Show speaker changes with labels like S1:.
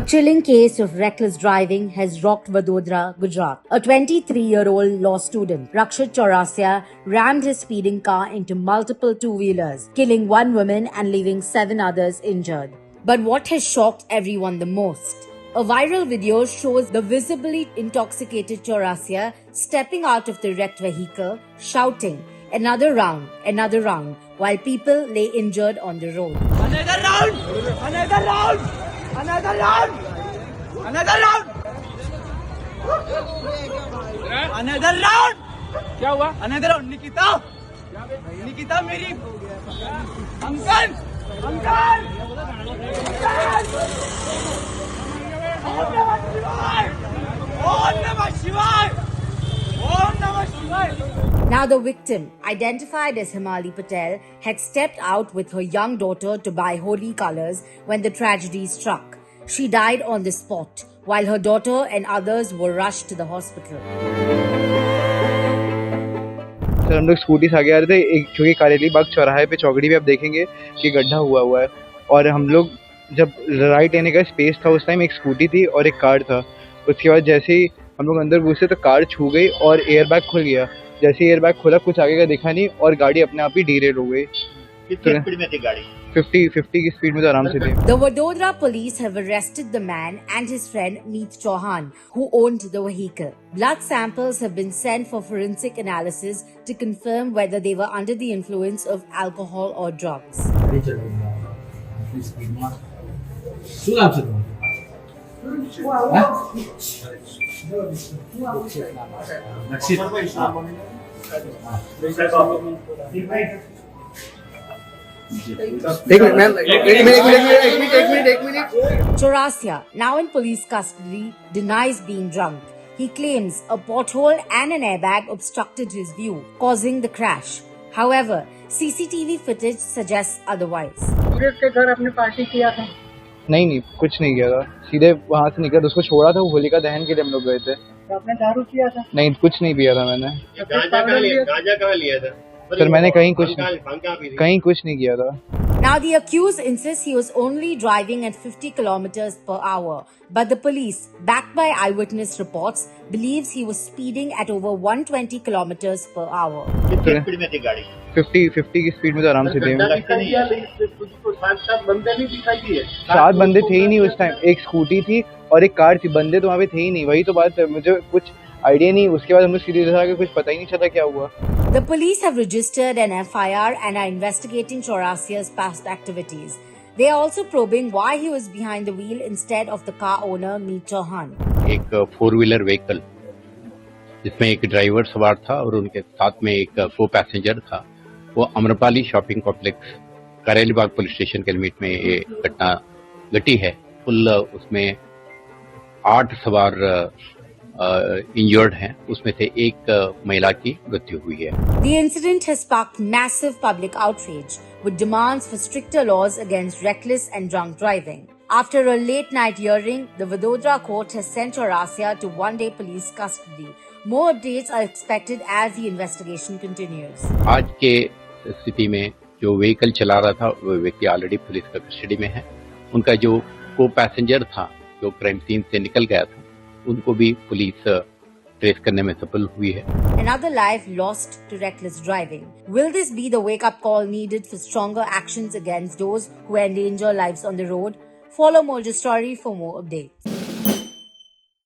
S1: chilling case of reckless driving has rocked Vadodara, Gujarat. A 23-year-old law student, Rakshit Chaurasia, rammed his speeding car into multiple two-wheelers, killing one woman and leaving 7 others injured. But what has shocked everyone the most? A viral video shows the visibly intoxicated Chaurasia stepping out of the wrecked vehicle, shouting, another round, while people lay injured on the road.
S2: Another round! Another round! Another round! Another round! Another round! क्या हुआ? Another round! Nikita! Nikita मेरी uncle! Uncle! ओम नमः शिवाय! ओम नमः शिवाय! ओम नमः शिवाय!
S1: Now the victim, identified as Himali Patel, had stepped out with her young daughter to buy holy colors when the tragedy struck. She died on the spot, while her daughter and others were rushed to the hospital.
S3: Sir हम लोग scooty से आगे आ रहे थे, एक क्योंकि कारेली बाग चौराहे पे चौकड़ी पे आप देखेंगे कि गड्ढा हुआ है, और हम लोग जब राइट लेने का स्पेस था उस टाइम एक स्कूटी थी और एक कार था। उसके बाद जैसे ही हम लोग अंदर घुसे तो कार छू गई और एयरबैग खुल गया। जैसे ही एयरबैग खुला कुछ आगे का दिखा नहीं और गाड़ी अपने आप ही डीरेल हो गई।
S4: कितनी स्पीड में थी गाड़ी?
S3: 50 की स्पीड में तो आराम से थी।
S1: The Vadodara police have arrested the man and his friend Meet Chauhan, who owned the vehicle. Blood samples have been sent for forensic analysis to confirm whether they were under the influence of alcohol or drugs. Chaurasia, now in police custody, denies being drunk. He claims a pothole and an airbag obstructed his view, causing the crash. However, CCTV footage suggests otherwise.
S5: सूरज के घर अपने party किया था?
S3: नहीं कुछ नहीं किया था, सीधे वहाँ से निकल उसको छोड़ा था, होलिका दहन के लिए हम लोग गए थे।
S5: तो आपने दारू किया था?
S3: नहीं कुछ नहीं पिया था मैंने।
S4: गांजा कहाँ लिया था?
S3: सर मैंने कहीं कुछ नहीं किया था।
S1: Now the accused insists he was only driving at 50 kilometers per hour, but the police, backed by eyewitness reports, believes he was speeding at over 120 kilometers per hour.
S4: कितनी स्पीड में थी गाड़ी?
S3: 50 की स्पीड में तो आराम से थे।
S4: सात बंदे नहीं दिखाई दिए?
S3: 7 बंदे थे ही नहीं उस टाइम, एक स्कूटी थी और एक कार थी, बंदे तो वहाँ पे थे ही नहीं। वही तो बात है, मुझे कुछ आइडिया नहीं। उसके बाद हम लोग सीधे आगे कुछ पता ही नहीं चला क्या हुआ।
S1: The police have registered an FIR and are investigating Chaurasia's past activities. They are also probing why he was behind the wheel instead of the car owner Meet Chauhan.
S6: एक 4-व्हीलर व्हीकल जिसमें एक ड्राइवर सवार था और उनके साथ में एक को पैसेंजर था, वो Amrapali shopping complex Karelibaug police station के लिमिट में ये घटना घटी है। कुल उसमें 8 सवार इंजर्ड हैं, उसमें से एक महिला की मृत्यु हुई है।
S1: The incident has sparked massive public outrage with demands for stricter laws against reckless and drunk driving. After a late night hearing, the Vadodara court has sent Chaurasia to one-day police custody. More updates are expected as the investigation continues.
S6: आज के स्थिति में जो vehicle चला रहा था वो व्यक्ति ऑलरेडी पुलिस का कस्टडी में है। उनका जो को पैसेंजर था जो क्राइम सीन से निकल गया था, उनको भी पुलिस ट्रेस करने में सफल हुई है।
S1: Another life lost to reckless driving. Will this be the wake-up call needed for stronger actions against those who endanger lives on the road? Follow Mojo Story for more updates.